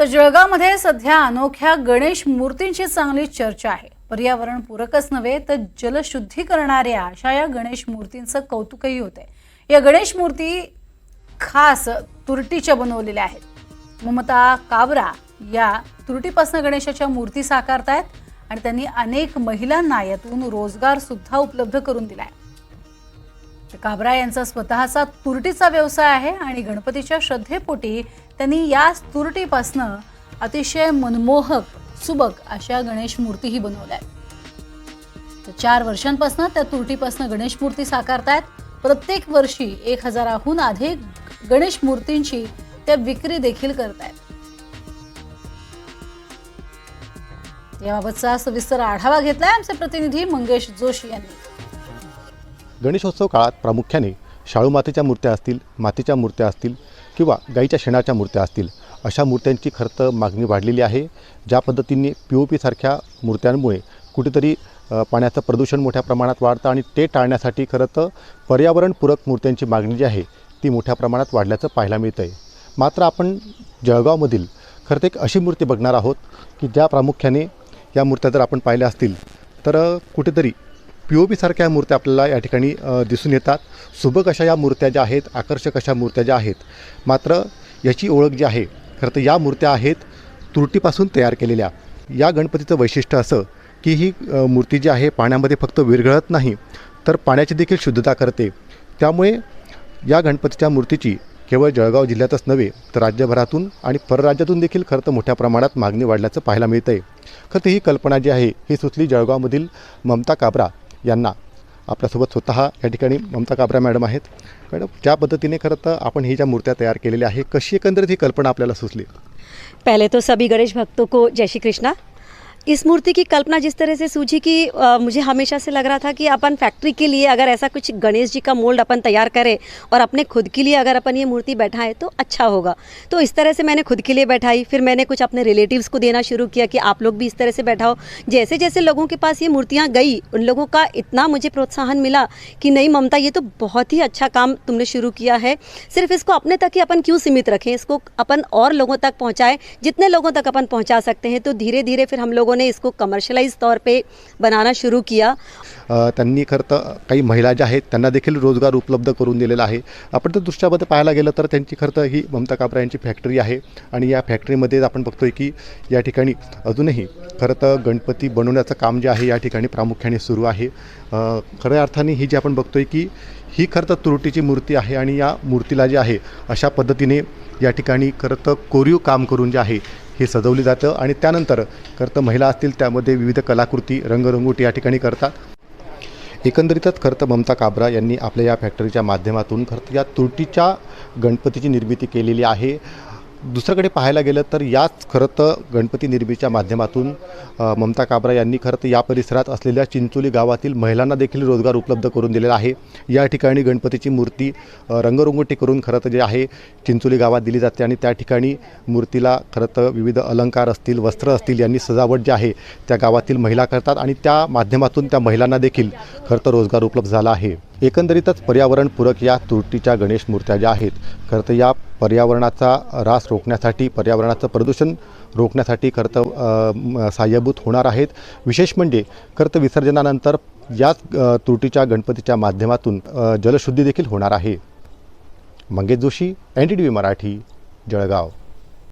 तर जळगावमध्ये सध्या अनोख्या गणेश मूर्तींची चांगली चर्चा आहे। पर्यावरण पूरकच नव्हे तर जलशुद्धी करणाऱ्या अशा या गणेश मूर्तींचं कौतुकही होते। या गणेश मूर्ती खास तुरटीच्या बनवलेल्या आहेत। ममता काबरा या तुरटीपासून गणेशाच्या मूर्ती साकारतायत आणि त्यांनी अनेक महिलांना यातून रोजगार सुद्धा उपलब्ध करून दिलाय। काबरा यांचा स्वतःचा तुरटीचा व्यवसाय आहे आणि गणपतीच्या श्रद्धेपोटी त्यांनी या तुरटीपासून अतिशय मनमोहक सुबक अशा गणेश मूर्तीही बनवल्या आहेत। 4 वर्षांपासून त्या तुरटीपासून गणेश मूर्ती साकारतायत। प्रत्येक वर्षी 1000हून अधिक गणेश मूर्तींची त्या विक्री देखील करतायत। याबाबतचा सविस्तर आढावा घेतलाय आमचे प्रतिनिधी मंगेश जोशी यांनी। गणेशोत्सव काळात प्रामुख्याने शाळू मातीच्या मूर्त्या असतील, मातीच्या मूर्त्या असतील किंवा गाईच्या शेणाच्या मूर्त्या असतील, अशा मूर्त्यांची खरं तर मागणी वाढलेली आहे। ज्या पद्धतीने POP सारख्या मूर्त्यांमुळे कुठेतरी पाण्याचं प्रदूषण मोठ्या प्रमाणात वाढतं आणि ते टाळण्यासाठी खरं तर पर्यावरणपूरक मूर्त्यांची मागणी जी आहे ती मोठ्या प्रमाणात वाढल्याचं पाहायला मिळतं आहे। मात्र आपण जळगावमधील खरं तर एक अशी मूर्ती बघणार आहोत की ज्या प्रामुख्याने या मूर्त्या जर आपण पाहिल्या असतील तर कुठेतरी POP सारख्या मूर्त्या आपल्याला या ठिकाणी दिसून येतात। सुबक अशा या मूर्त्या ज्या आहेत, आकर्षक अशा मूर्त्या ज्या आहेत, मात्र याची ओळख जी आहे खरं तर या मूर्त्या आहेत तुरटीपासून तयार केलेल्या। या गणपतीचं वैशिष्ट्य असं की ही मूर्ती जी आहे पाण्यामध्ये फक्त विरघळत नाही तर पाण्याची देखील शुद्धता करते। त्यामुळे या गणपतीच्या मूर्तीची केवळ जळगाव जिल्ह्यातच नव्हे तर राज्यभरातून आणि परराज्यातून देखील खरं तर मोठ्या प्रमाणात मागणी वाढल्याचं पाहायला मिळतं आहे। खरं तर ही कल्पना जी आहे ही सुचली जळगावमधील ममता काबरा यांना। आपल्यासोबत स्वतः या ठिकाणी ममता काबरा मॅडम आहेत। मॅडम, ज्या पद्धतीने खरं तर आपण ही ज्या मूर्त्या तयार केलेल्या आहे, कशी एकंदरीत ही कल्पना आपल्याला सुचली? पहले तो सभी गणेश भक्तों को जय श्री कृष्णा। इस मूर्ति की कल्पना जिस तरह से सूझी कि मुझे हमेशा से लग रहा था कि अपन फैक्ट्री के लिए अगर ऐसा कुछ गणेश जी का मोल्ड अपन तैयार करें और अपने खुद के लिए अगर अपन ये मूर्ति बैठाएं तो अच्छा होगा। तो इस तरह से मैंने खुद के लिए बैठाई, फिर मैंने कुछ अपने रिलेटिव्स को देना शुरू किया कि आप लोग भी इस तरह से बैठाओ। जैसे जैसे लोगों के पास ये मूर्तियाँ गई, उन लोगों का इतना मुझे प्रोत्साहन मिला कि नहीं ममता, ये तो बहुत ही अच्छा काम तुमने शुरू किया है। सिर्फ इसको अपने तक ही अपन क्यों सीमित रखें, इसको अपन और लोगों तक पहुँचाएँ, जितने लोगों तक अपन पहुँचा सकते हैं। तो धीरे धीरे फिर हम लोगों ने इसको कमर्शियलाइज तौर पे बनाना शुरू किया। त्यांनी खरं तर काही महिला ज्या आहेत त्यांना देखील रोजगार उपलब्ध करून दिलेला आहे। आपण तर दृष्ट्यामध्ये पाहायला गेलं तर त्यांची खरं तर ही ममता काबरा यांची फॅक्टरी आहे आणि या फॅक्टरीमध्ये आपण बघतोय की या ठिकाणी अजूनही खरं तर गणपती बनवण्याचं काम जे आहे या ठिकाणी प्रामुख्याने सुरू आहे। खऱ्या अर्थाने ही जी आपण बघतोय की ही खरं तर तुरटीची मूर्ती आहे आणि या मूर्तीला जे आहे अशा पद्धतीने या ठिकाणी खरं तर कोरीव काम करून जे आहे हे सजवली जातं आणि त्यानंतर खरं तर महिला असतील त्यामध्ये विविध कलाकृती, रंगरंगोटी या ठिकाणी करतात। एकंदरीतच खरं तर ममता काबरा यांनी आपल्या या फॅक्टरीच्या माध्यमातून खरं तर या तुरटीच्या गणपतीची निर्मिती केलेली आहे। दुसरीकडे पाहायला गेलं तर याच खरं तर गणपती निर्मितीच्या माध्यमातून ममता काबरा यांनी खरं तर या परिसरात असलेल्या चिंचोली गावातील महिलांना देखील रोजगार उपलब्ध करून दिलेला आहे। या ठिकाणी गणपतीची मूर्ती रंगरंगोटी करून खरं तर जे आहे चिंचोली गावात दिली जाते आणि त्या ठिकाणी मूर्तीला खरं तर विविध अलंकार असतील, वस्त्र असतील यांनी सजावट जी आहे त्या गावातील महिला करतात आणि त्या माध्यमातून त्या महिलांना देखील खरं तर रोजगार उपलब्ध झाला आहे। एकंदरीतच पर्यावरणपूरक या तुरटीच्या गणेश मूर्त्या ज्या आहेत खरं तर या पर्यावरणाचा ऱ्हास रोखण्यासाठी, पर्यावरणाचं प्रदूषण रोखण्यासाठी खरं तर सहाय्यभूत होणार आहेत। विशेष म्हणजे खरं तर विसर्जनानंतर याच तुरटीच्या गणपतीच्या माध्यमातून जलशुद्धी देखील होणार आहे। मंगेश जोशी, NDTV मराठी, जळगाव।